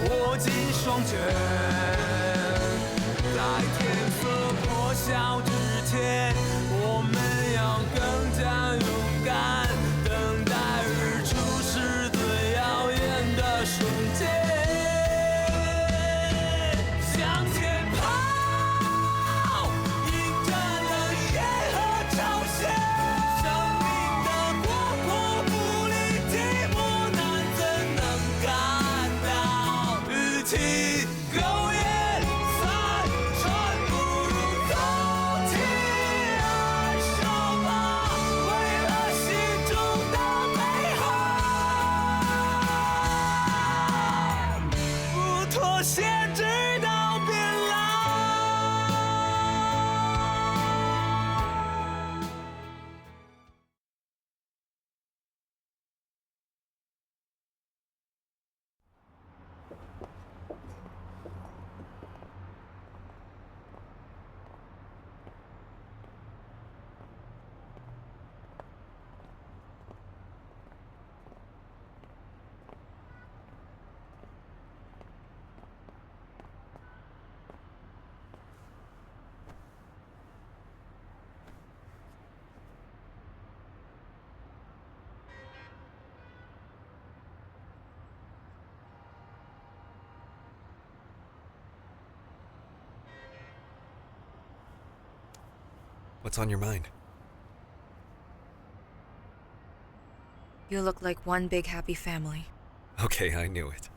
握紧双拳，在天色破晓之前，我们要更加勇敢，等待日出是最耀眼的瞬间。向前跑，迎着冷夜和潮汐，生命的广阔不离寂寞难怎能感到？与其苟延残喘，不如走起来，手吧，为了心中的美好，不妥协直到变老。What's on your mind? You look like one big happy family. Okay, I knew it.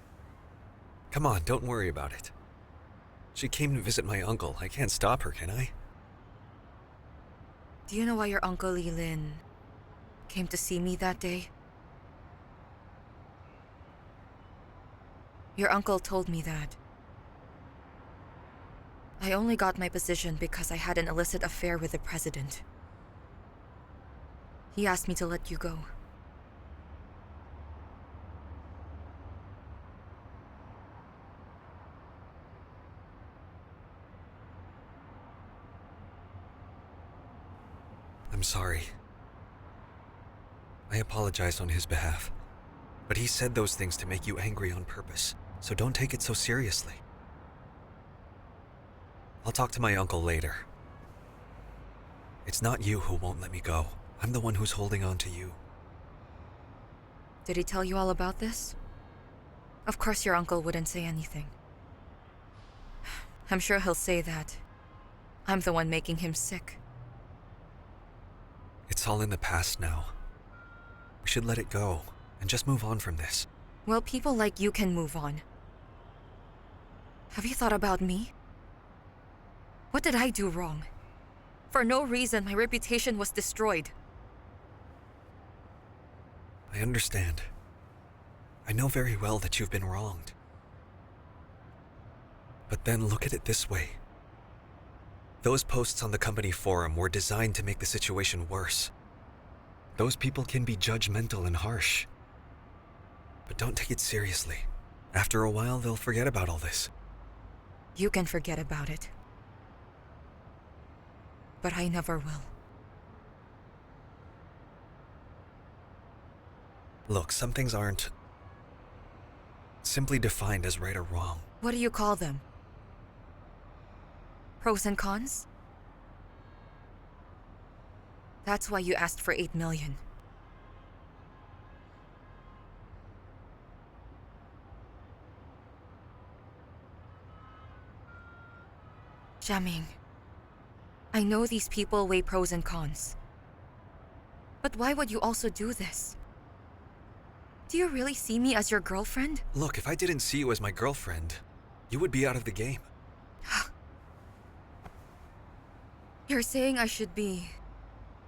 Come on, don't worry about it. She came to visit my uncle. I can't stop her, can I? Do you know why your Uncle Li Lin came to see me that day? Your uncle told me that. I only got my position because I had an illicit affair with the president. He asked me to let you go. I'm sorry. I apologize on his behalf. But he said those things to make you angry on purpose, so don't take it so seriously. I'll talk to my uncle later. It's not you who won't let me go. I'm the one who's holding on to you. Did he tell you all about this? Of course your uncle wouldn't say anything. I'm sure he'll say that I'm the one making him sick. It's all in the past now. We should let it go and just move on from this. Well, people like you can move on. Have you thought about me? What did I do wrong? For no reason, my reputation was destroyed. I understand. I know very well that you've been wronged. But then look at it this way. Those posts on the company forum were designed to make the situation worse. Those people can be judgmental and harsh. But don't take it seriously. After a while, they'll forget about all this. You can forget about it. But I never will. Look, some things aren't simply defined as right or wrong. What do you call them? Pros and cons? That's why you asked for 8 million. Xia Ming, I know these people weigh pros and cons. But why would you also do this? Do you really see me as your girlfriend? Look, if I didn't see you as my girlfriend, you would be out of the game. You're saying I should be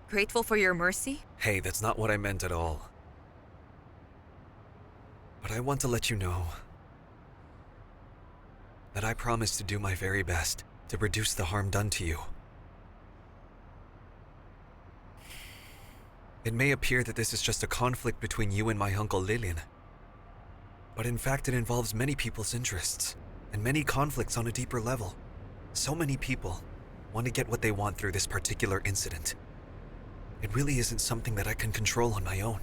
grateful for your mercy? Hey, that's not what I meant at all. But I want to let you know that I promise to do my very best to reduce the harm done to you. It may appear that this is just a conflict between you and my uncle Lillian, but in fact it involves many people's interests, and many conflicts on a deeper level. So many people want to get what they want through this particular incident. It really isn't something that I can control on my own.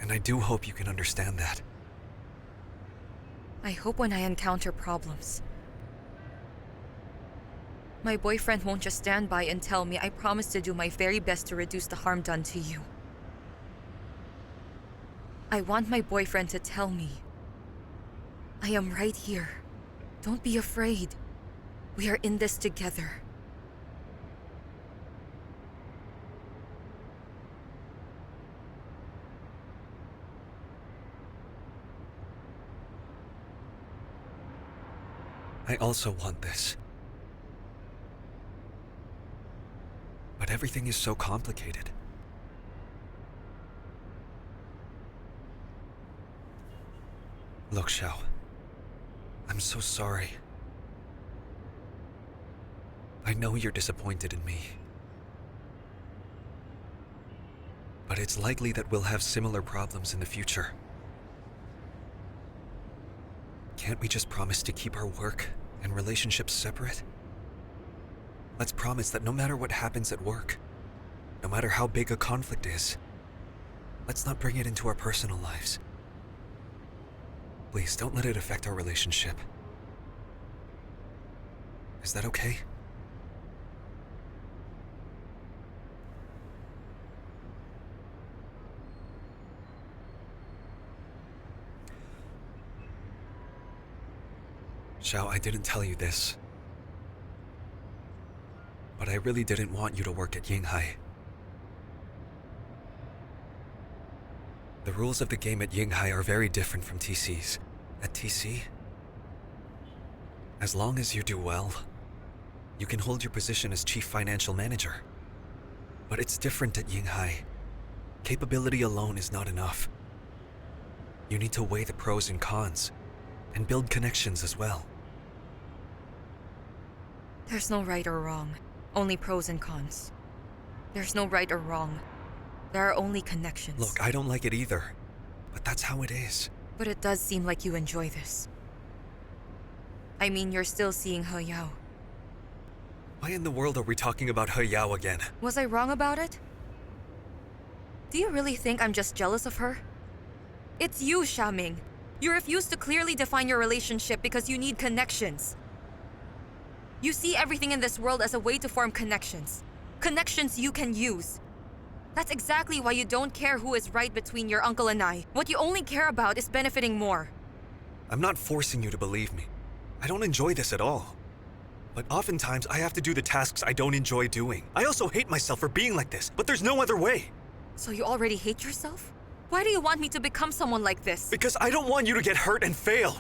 And I do hope you can understand that. I hope when I encounter problems, my boyfriend won't just stand by and tell me I promise to do my very best to reduce the harm done to you. I want my boyfriend to tell me, I am right here. Don't be afraid. We are in this together. I also want this. But everything is so complicated. Look, Xiao. I'm so sorry. I know you're disappointed in me. But it's likely that we'll have similar problems in the future. Can't we just promise to keep our work and relationships separate? Let's promise that no matter what happens at work, no matter how big a conflict is, let's not bring it into our personal lives. Please, don't let it affect our relationship. Is that okay? Xiao, I didn't tell you this, but I really didn't want you to work at ENG. The rules of the game at ENG are very different from TC's. At TC, as long as you do well, you can hold your position as Chief Financial Manager. But it's different at ENG. Capability alone is not enough. You need to weigh the pros and cons, and build connections as well. There's no right or wrong, only pros and cons. There's no right or wrong. There are only connections. Look, I don't like it either, but that's how it is. But it does seem like you enjoy this. I mean, you're still seeing He Yao. Why in the world are we talking about He Yao again? Was I wrong about it? Do you really think I'm just jealous of her? It's you, Xia Ming. You refuse to clearly define your relationship because you need connections. You see everything in this world as a way to form connections. Connections you can use. That's exactly why you don't care who is right between your uncle and I. What you only care about is benefiting more. I'm not forcing you to believe me. I don't enjoy this at all. But oftentimes, I have to do the tasks I don't enjoy doing. I also hate myself for being like this, but there's no other way. So you already hate yourself? Why do you want me to become someone like this? Because I don't want you to get hurt and fail.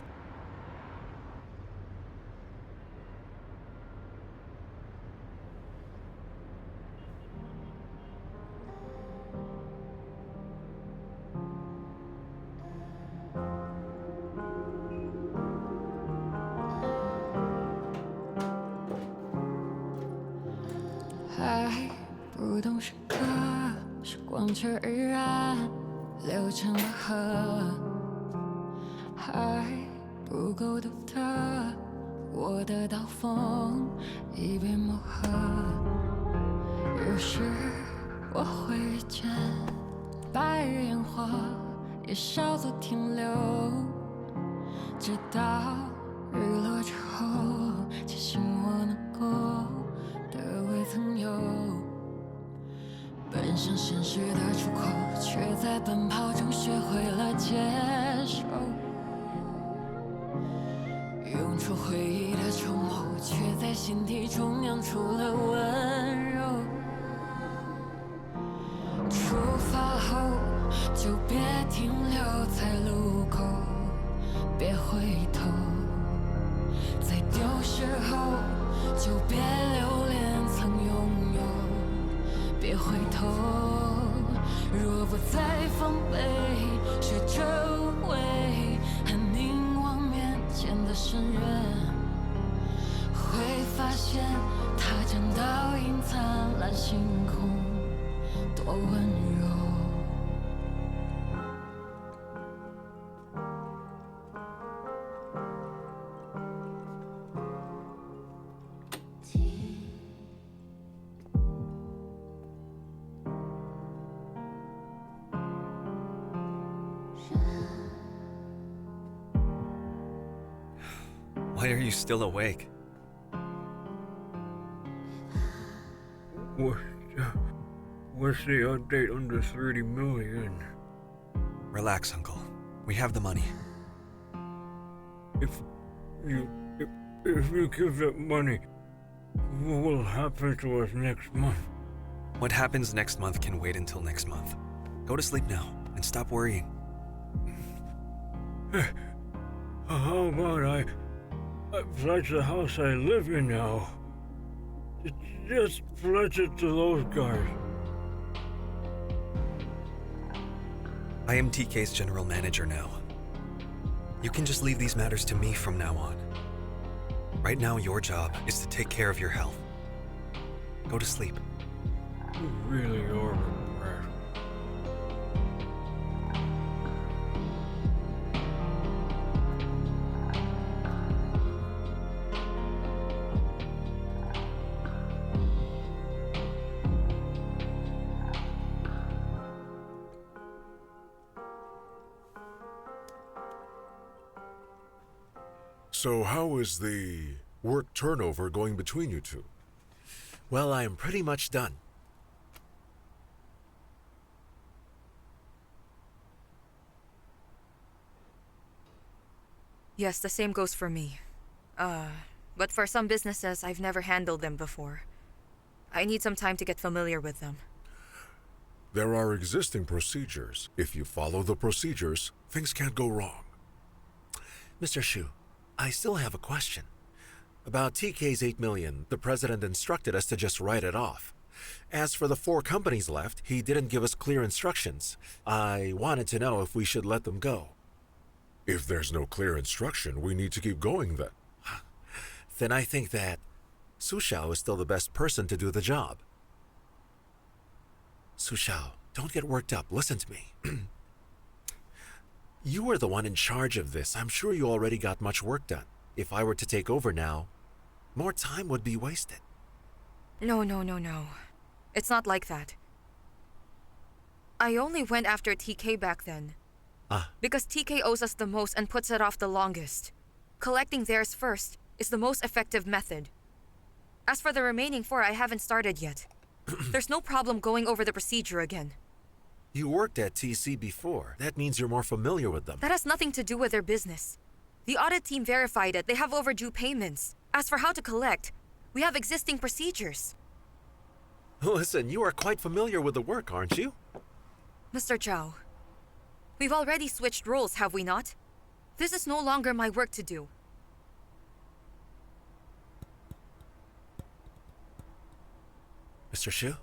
还不懂时刻，时光却已然流成了河。还不够独特，我的刀锋已被磨合。有时我会遇见白日焰火，也稍作停留，直到日落之后，庆幸我能够的未曾有。奔向现实的出口，却在奔跑中学会了接受。涌出回忆的筹谋，却在心底中酿出了温柔。出发后就别停留在路口，别回头。在丢失后就别留恋曾拥有，别回头。若不再防备，学着无畏，和凝望面前的深渊，会发现它将倒映灿烂星空，多温柔。Why are you still awake? What's the update on the 30 million? Relax, Uncle. We have the money. If you give that money, what will happen to us next month? What happens next month can wait until next month. Go to sleep now and stop worrying. How about I pledge the house I live in now? Just pledge it to those guys. I am TK's general manager now. You can just leave these matters to me from now on. Right now, your job is to take care of your health. Go to sleep. You really are a brat. So how is the work turnover going between you two? Well, I am pretty much done. Yes, the same goes for me. But for some businesses, I've never handled them before. I need some time to get familiar with them. There are existing procedures. If you follow the procedures, things can't go wrong. Mr. Shu, I still have a question. About TK's 8 million, the president instructed us to just write it off. As for the 4 companies left, he didn't give us clear instructions. I wanted to know if we should let them go. If there's no clear instruction, we need to keep going then. Then I think that Su Xiao is still the best person to do the job. Su Xiao, don't get worked up. Listen to me. You were the one in charge of this. I'm sure you already got much work done. If I were to take over now, more time would be wasted. No. It's not like that. I only went after TK back then. Because TK owes us the most and puts it off the longest. Collecting theirs first is the most effective method. As for the remaining 4, I haven't started yet. There's no problem going over the procedure again. You worked at TC before. That means you're more familiar with them. That has nothing to do with their business. The audit team verified it. They have overdue payments. As for how to collect, we have existing procedures. Listen, you are quite familiar with the work, aren't you? Mr. Zhao, we've already switched roles, have we not? This is no longer my work to do. Mr. Shu?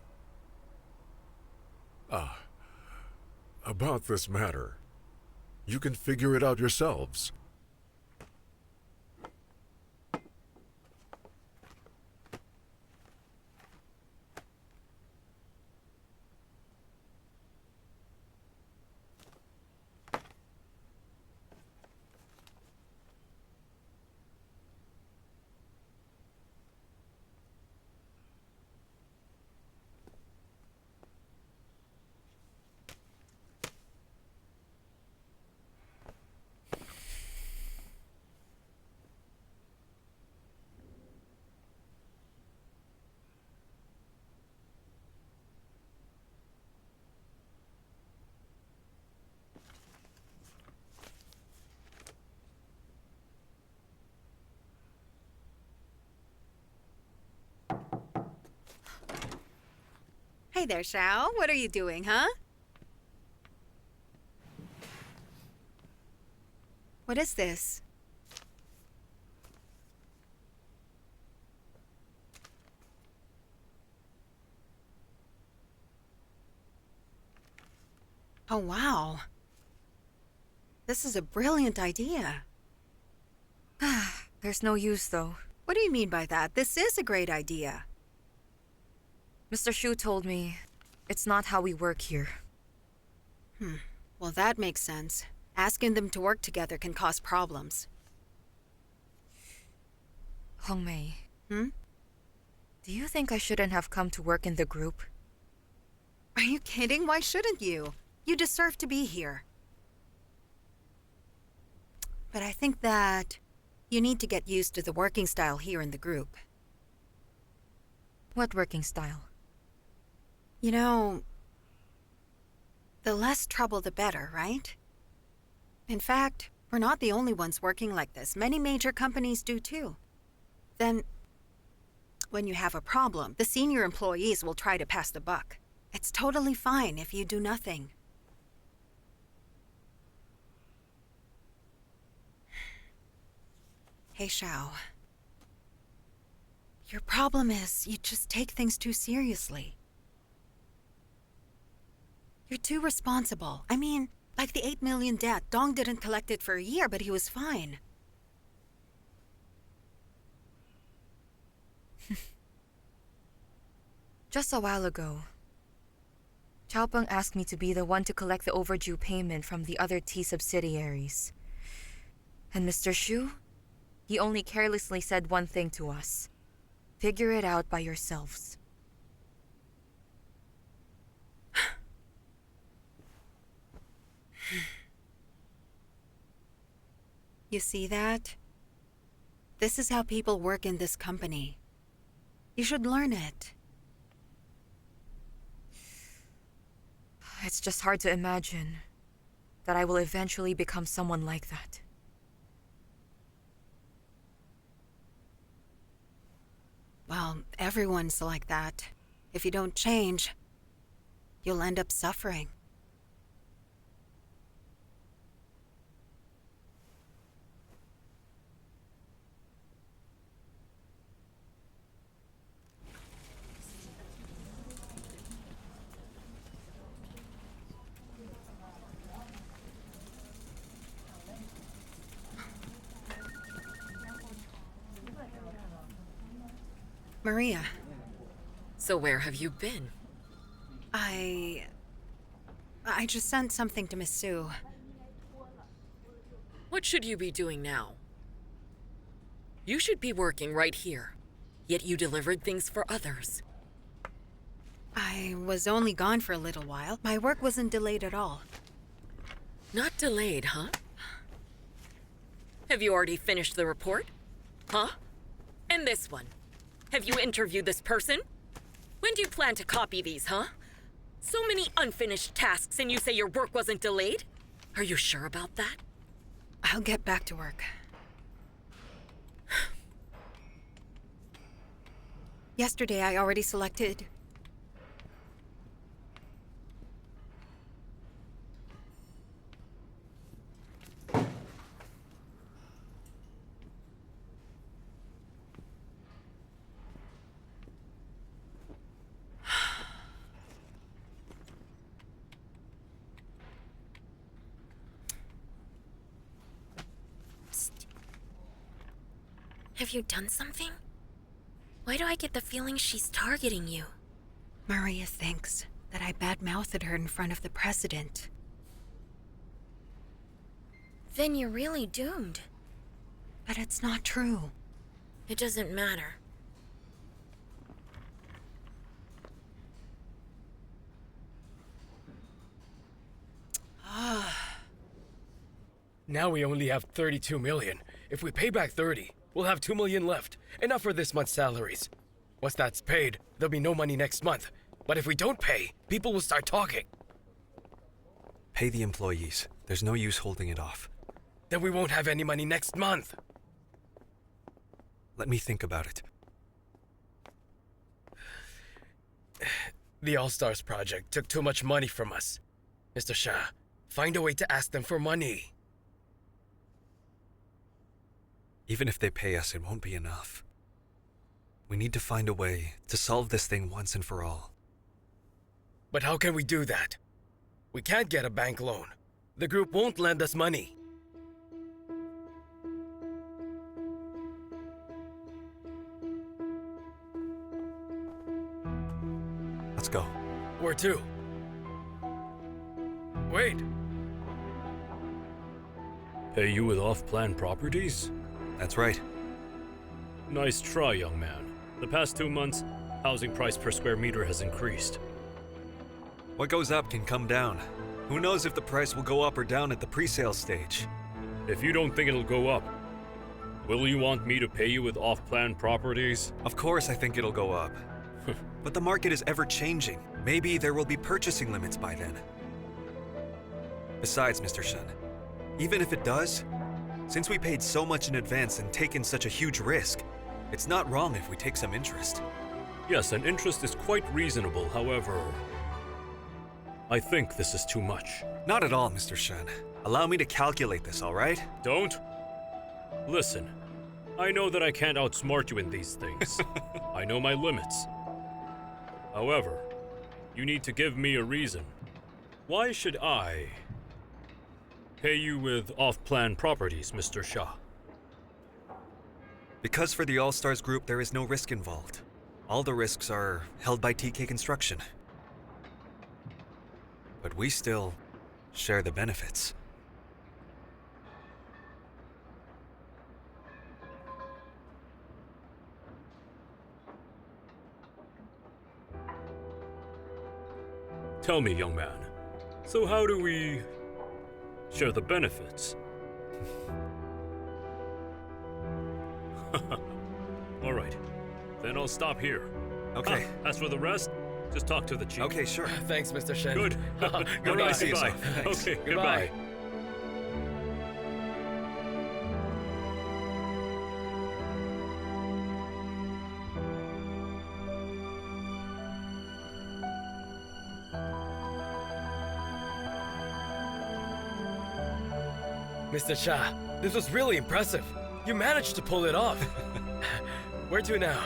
About this matter, you can figure it out yourselves. Hey there, Xiao. What are you doing, huh? What is this? Oh, wow. This is a brilliant idea. There's no use, though. What do you mean by that? This is a great idea. Mr. Shu told me it's not how we work here. Well, that makes sense. Asking them to work together can cause problems. Hongmei. Hmm? Do you think I shouldn't have come to work in the group? Are you kidding? Why shouldn't you? You deserve to be here. But I think that You need to get used to the working style here in the group. What working style? You know, the less trouble the better, right? In fact, we're not the only ones working like this. Many major companies do too. Then, when you have a problem, the senior employees will try to pass the buck. It's totally fine if you do nothing. Hey, Xiao. Your problem is you just take things too seriously. You're too responsible. I mean, like the 8 million debt, Dong didn't collect it for a year, but he was fine. Just a while ago, Chaopeng asked me to be the one to collect the overdue payment from the other T subsidiaries. And Mr. Xu, he only carelessly said one thing to us. Figure it out by yourselves. You see that? This is how people work in this company. You should learn it. It's just hard to imagine that I will eventually become someone like that. Well, everyone's like that. If you don't change, you'll end up suffering. Maria, So where have you been? I just sent something to Miss Su. What should you be doing now? You should be working right here, yet you delivered things for others. I was only gone for a little while. My work wasn't delayed at all. Not delayed, huh? Have you already finished the report? Huh? And this one? Have you interviewed this person? When do you plan to copy these, huh? So many unfinished tasks and you say your work wasn't delayed? Are you sure about that? I'll get back to work. Yesterday, I already selected... Have you done something? Why do I get the feeling she's targeting you? Maria thinks that I badmouthed her in front of the president. Then you're really doomed. But it's not true. It doesn't matter. Now we only have 32 million. If we pay back 30, we'll have 2 million left. Enough for this month's salaries. Once that's paid, there'll be no money next month. But if we don't pay, people will start talking. Pay the employees. There's no use holding it off. Then we won't have any money next month. Let me think about it. The All-Stars project took too much money from us. Mr. Xia, find a way to ask them for money. Even if they pay us, it won't be enough. We need to find a way to solve this thing once and for all. But how can we do that? We can't get a bank loan. The group won't lend us money. Let's go. Where to? Wait. Pay you with off-plan properties? That's right. Nice try, young man. The past 2 months, housing price per square meter has increased. What goes up can come down. Who knows if the price will go up or down at the pre-sale stage? If you don't think it'll go up, Will you want me to pay you with off-plan properties? Of course I think it'll go up. But the market is ever changing. Maybe there will be purchasing limits by then. Besides, Mr. Shen, even if it does, since we paid so much in advance and taken such a huge risk, it's not wrong if we take some interest. Yes, an interest is quite reasonable. However, I think this is too much. Not at all, Mr. Shen. Allow me to calculate this, all right? Don't. Listen, I know that I can't outsmart you in these things. I know my limits. However, you need to give me a reason. Why should I pay you with off-plan properties, Mr. Xia? Because for the All-Stars group, there is no risk involved. All the risks are held by TK Construction. But we still share the benefits. Tell me, young man, so how do we share the benefits? All right, then I'll stop here. Okay. As for the rest, just talk to the chief. Okay, sure. Thanks, Mr. Shen. Good. Goodbye. See you Goodbye. soon. Thanks. Okay, Goodbye. goodbye. Mr. Xia, this was really impressive. You managed to pull it off. Where to now?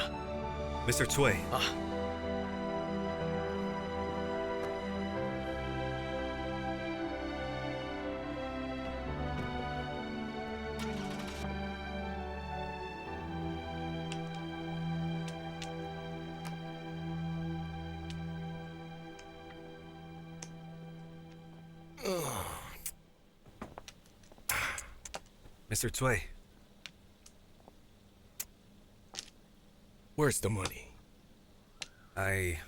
Mr. Cui, Ah, Mr. Cui, Where's the money? I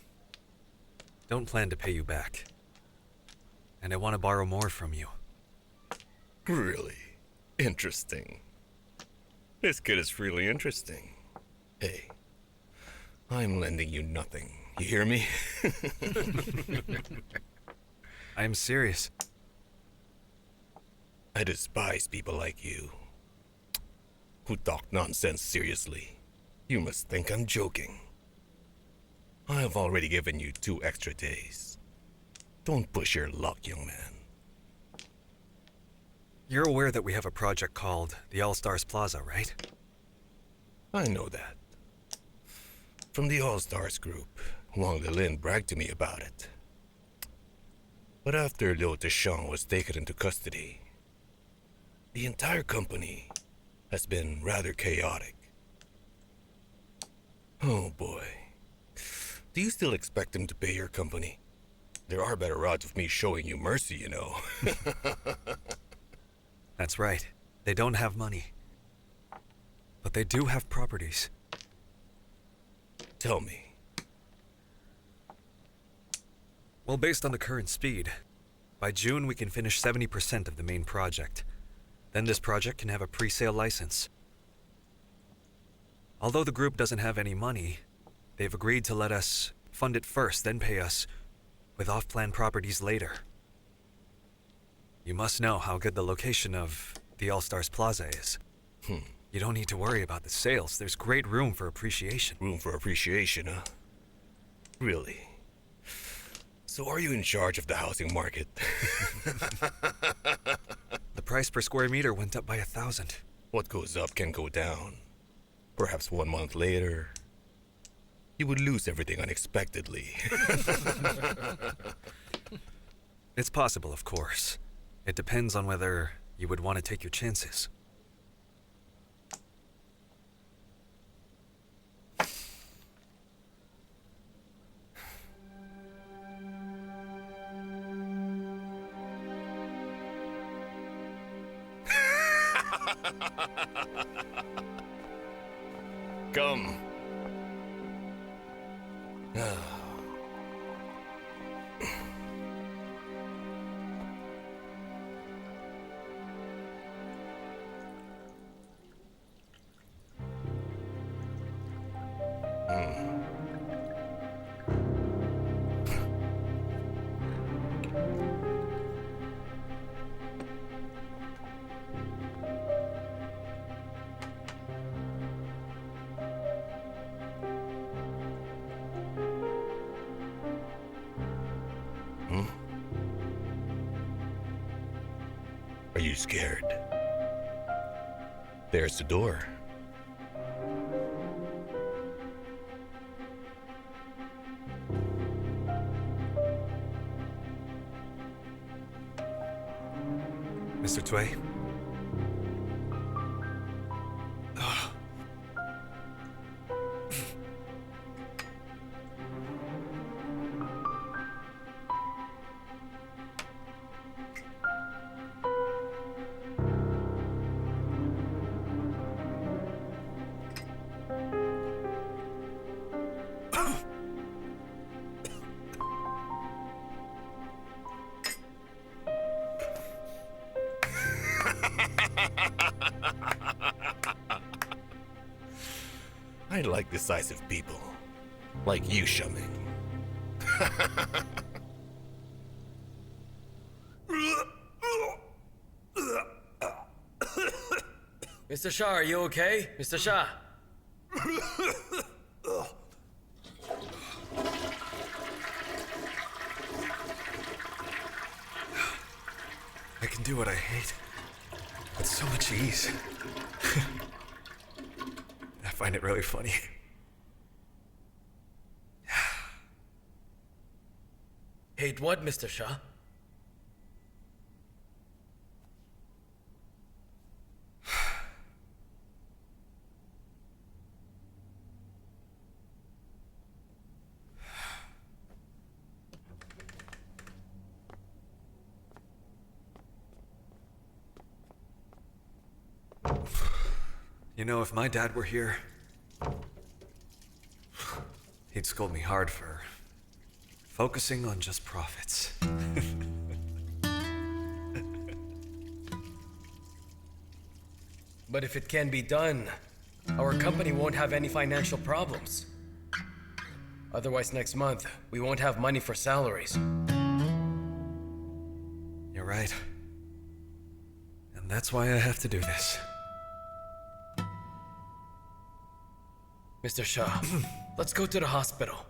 don't plan to pay you back. And I want to borrow more from you. Really? Interesting. This kid is really interesting. Hey, I'm lending you nothing. You hear me? I am serious. I despise people like you who talk nonsense seriously. You must think I'm joking. I have already given you 2 extra days. Don't push your luck, young man. You're aware that we have a project called the All-Stars Plaza, right? I know that. From the All-Stars group, Wang Lilin bragged to me about it. But after Liu Deschamps was taken into custody, the entire company has been rather chaotic. Oh boy. Do you still expect him to pay your company? There are better odds of me showing you mercy, you know. That's right. They don't have money. But they do have properties. Tell me. Well, based on the current speed, by June we can finish 70% of the main project. Then this project can have a pre-sale license. Although the group doesn't have any money, they've agreed to let us fund it first, then pay us with off-plan properties later. You must know how good the location of the All-Stars Plaza is. You don't need to worry about the sales. There's great room for appreciation. Room for appreciation, huh? Really? So are you in charge of the housing market? The price per square meter went up by 1,000. What goes up can go down. Perhaps 1 month later, you would lose everything unexpectedly. It's possible, of course. It depends on whether you would want to take your chances. Come. you scared? There's the door. Mr. Cui? I like decisive people. Like you, Xia Ming. Mr. Xia, are you okay? Mr. Xia? I can do what I hate with so much ease. I find it really funny. Hate what, Mr. Xia? You know, if my dad were here, he'd scold me hard for focusing on just profits. But if it can be done, our company won't have any financial problems. Otherwise, next month, we won't have money for salaries. You're right. And that's why I have to do this. Mr. Xia, let's go to the hospital.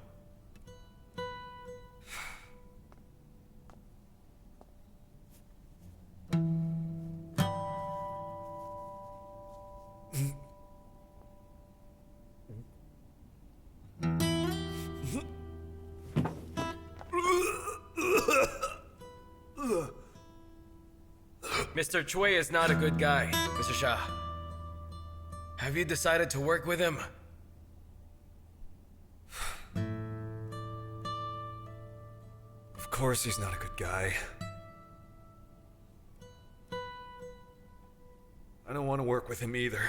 Mr. Cui is not a good guy, Mr. Xia. Have you decided to work with him? Of course he's not a good guy. I don't want to work with him either.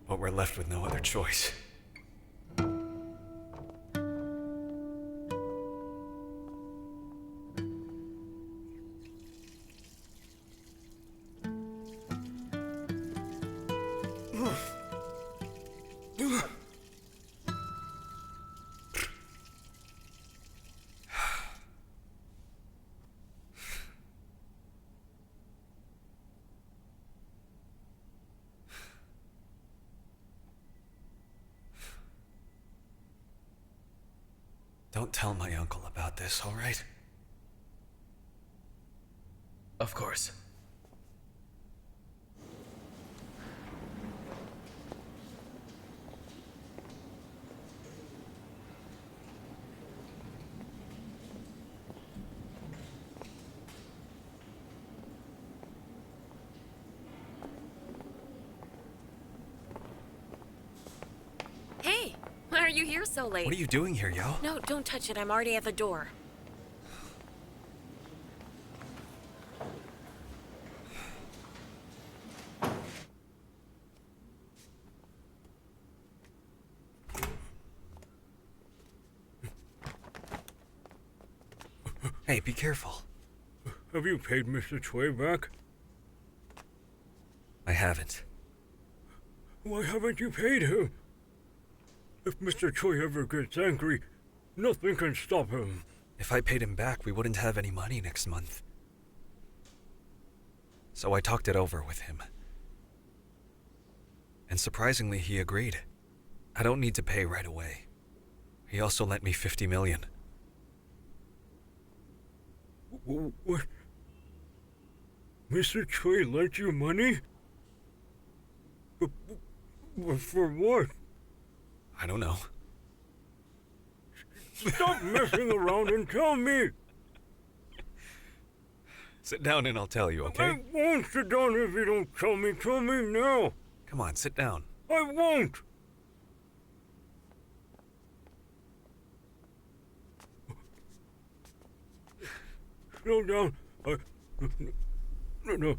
But we're left with no other choice. Don't tell my uncle about this, all right? Of course. Hey, why are you here so late? What are you doing here, Yao? No, don't touch it. I'm already at the door. Hey, be careful. Have you paid Mr. Cui back? I haven't. Why haven't you paid him? If Mr. Cui ever gets angry, nothing can stop him. If I paid him back, we wouldn't have any money next month. So I talked it over with him. And surprisingly, he agreed. I don't need to pay right away. He also lent me 50 million. What? Mr. Cui lent you money? For what? I don't know. Stop messing around and tell me! Sit down and I'll tell you, okay? I won't sit down if you don't tell me. Tell me now. Come on, sit down. I won't. Slow down. No.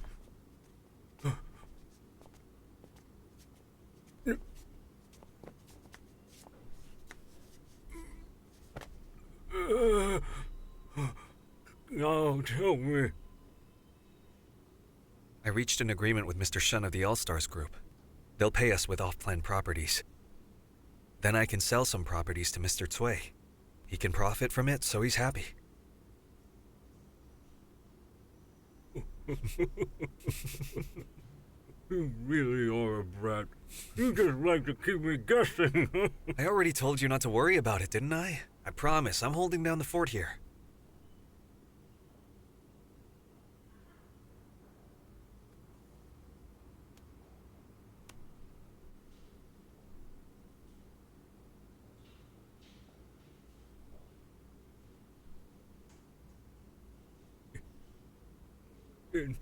Now tell me. I reached an agreement with Mr. Shen of the All-Stars Group. They'll pay us with off-plan properties. Then I can sell some properties to Mr. Cui. He can profit from it, so he's happy. You really are a brat. You just like to keep me guessing. I already told you not to worry about it, didn't I? I promise, I'm holding down the fort here. In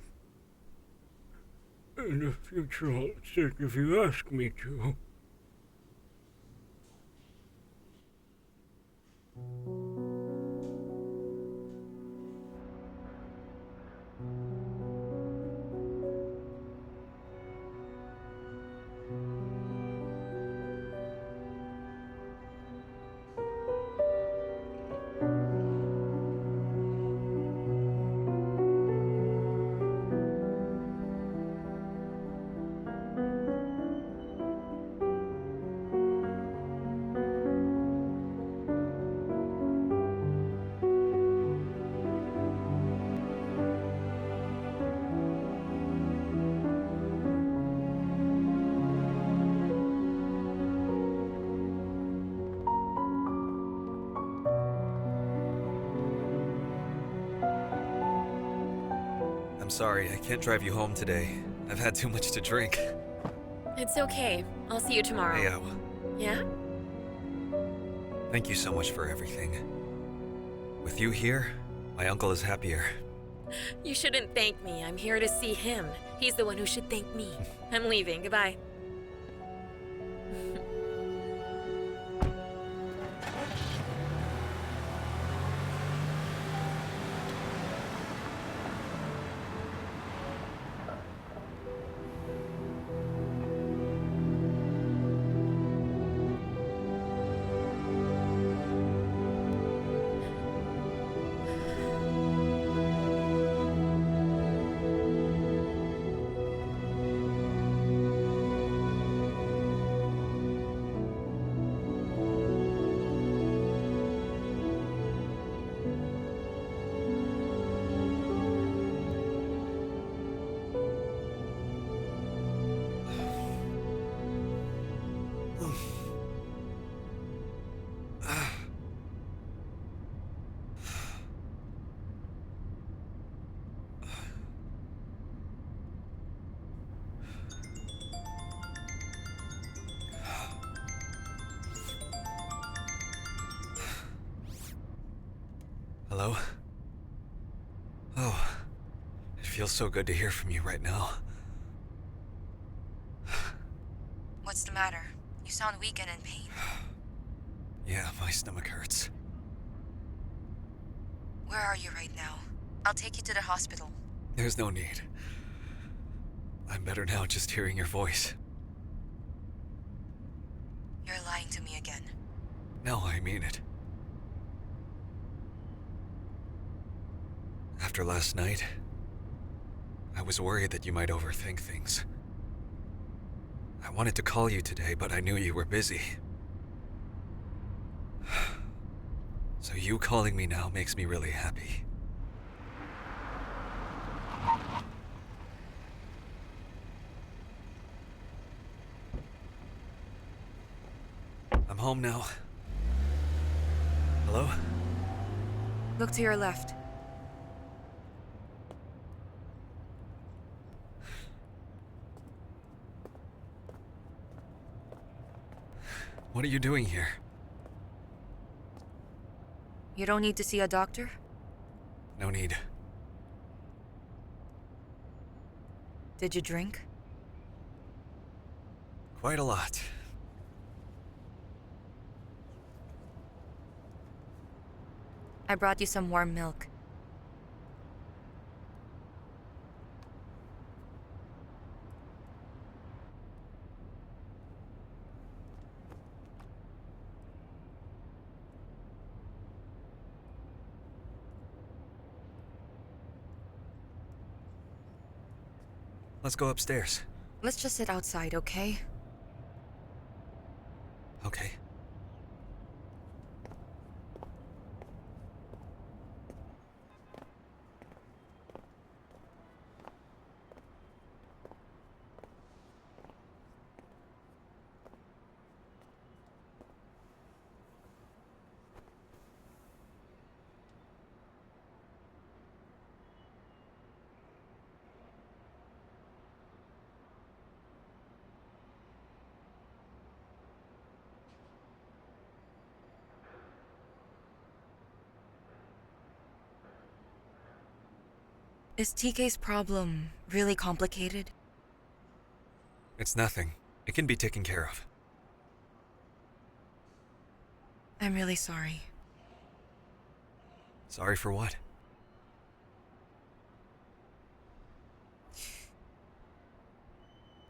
the future, I'll sit if you ask me to. I'm sorry, I can't drive you home today. I've had too much to drink. It's okay. I'll see you tomorrow. Hey, Yeah? thank you so much for everything. With you here, my uncle is happier. You shouldn't thank me. I'm here to see him. He's the one who should thank me. I'm leaving. Goodbye. Hello? Oh, it feels so good to hear from you right now. What's the matter? You sound weak and in pain. Yeah, my stomach hurts. Where are you right now? I'll take you to the hospital. There's no need. I'm better now just hearing your voice. You're lying to me again. No, I mean it. After last night, I was worried that you might overthink things. I wanted to call you today, but I knew you were busy. So you calling me now makes me really happy. home now. Hello? Look to your left. What are you doing here? You don't need to see a doctor? No need. Did you drink? Quite a lot. I brought you some warm milk. Let's go upstairs. Let's just sit outside, okay? Okay. Is TK's problem really complicated? It's nothing. It can be taken care of. I'm really sorry. Sorry for what?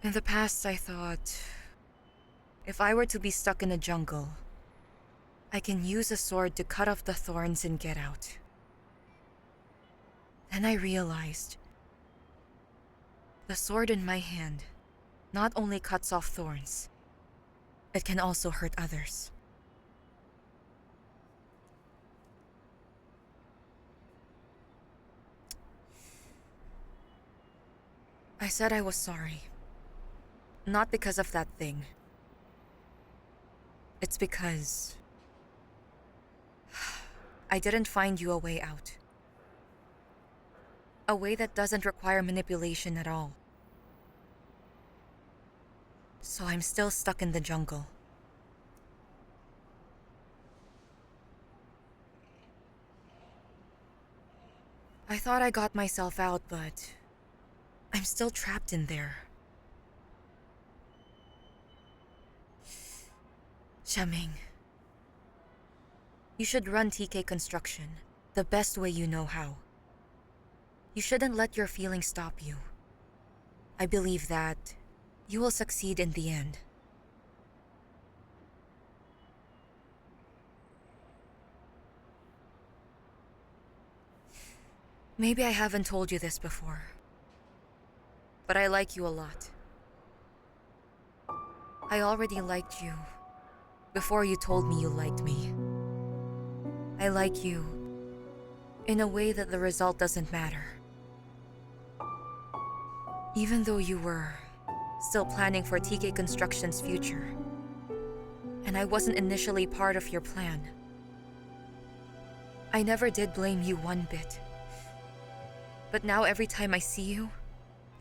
In the past, I thought, if I were to be stuck in a jungle, I can use a sword to cut off the thorns and get out. Then I realized, the sword in my hand not only cuts off thorns, it can also hurt others. I said I was sorry. Not because of that thing. It's because I didn't find you a way out. A way that doesn't require manipulation at all. So I'm still stuck in the jungle. I thought I got myself out, but I'm still trapped in there. Xia Ming, you should run TK Construction the best way you know how. You shouldn't let your feelings stop you. I believe that you will succeed in the end. Maybe I haven't told you this before, but I like you a lot. I already liked you before you told me you liked me. I like you in a way that the result doesn't matter. Even though you were still planning for TK Construction's future, and I wasn't initially part of your plan, I never did blame you one bit. But now every time I see you,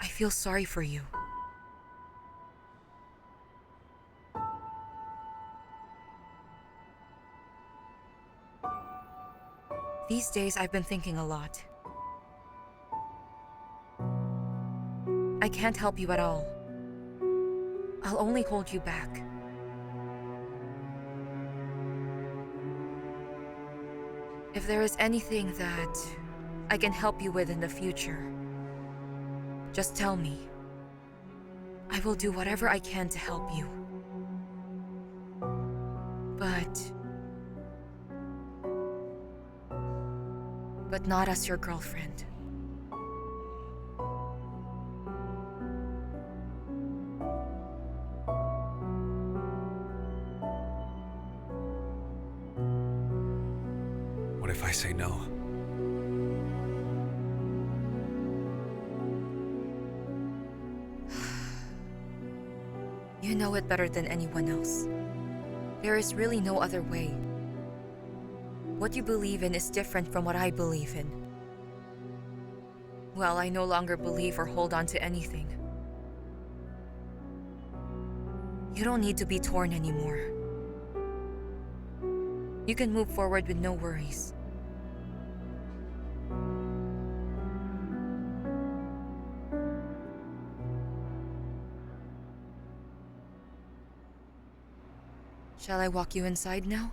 I feel sorry for you. These days I've been thinking a lot. I can't help you at all. I'll only hold you back. If there is anything that I can help you with in the future, just tell me. I will do whatever I can to help you. But not as your girlfriend. What if I say no? You know it better than anyone else. There is really no other way. What you believe in is different from what I believe in. Well, I no longer believe or hold on to anything. You don't need to be torn anymore. You can move forward with no worries. Shall I walk you inside now?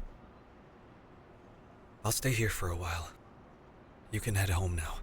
I'll stay here for a while. You can head home now.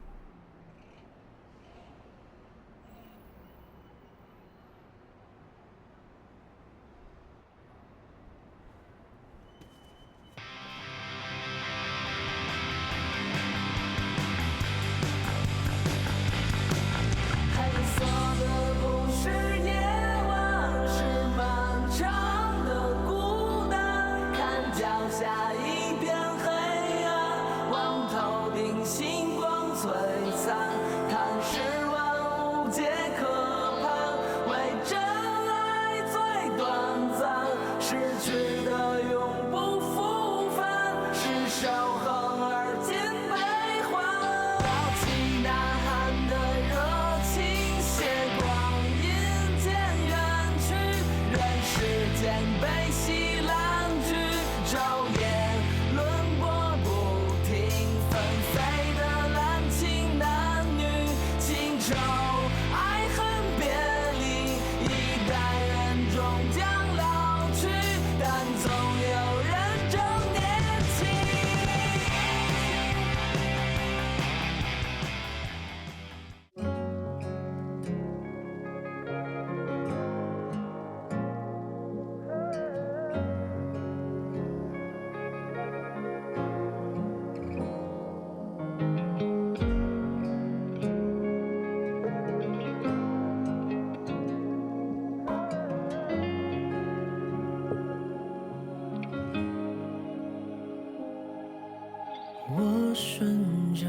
我顺着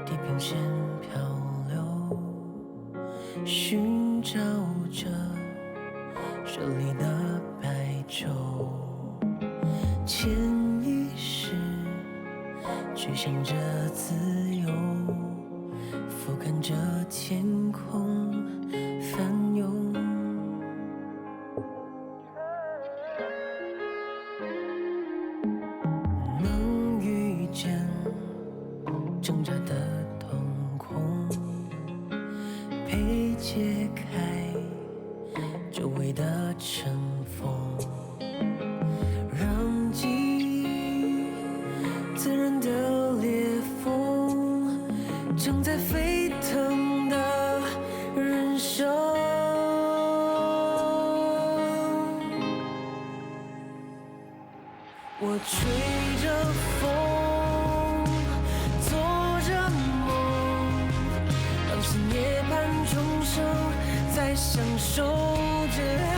地平线漂流，寻找着手里的白昼，潜意识去向着自由，俯瞰着天空翻涌。能遇见挣扎的瞳孔，被解开周围的尘封，让记忆自然的裂缝，正在沸腾的人生。我吹着风，做着梦，让心涅槃重生，在享受着。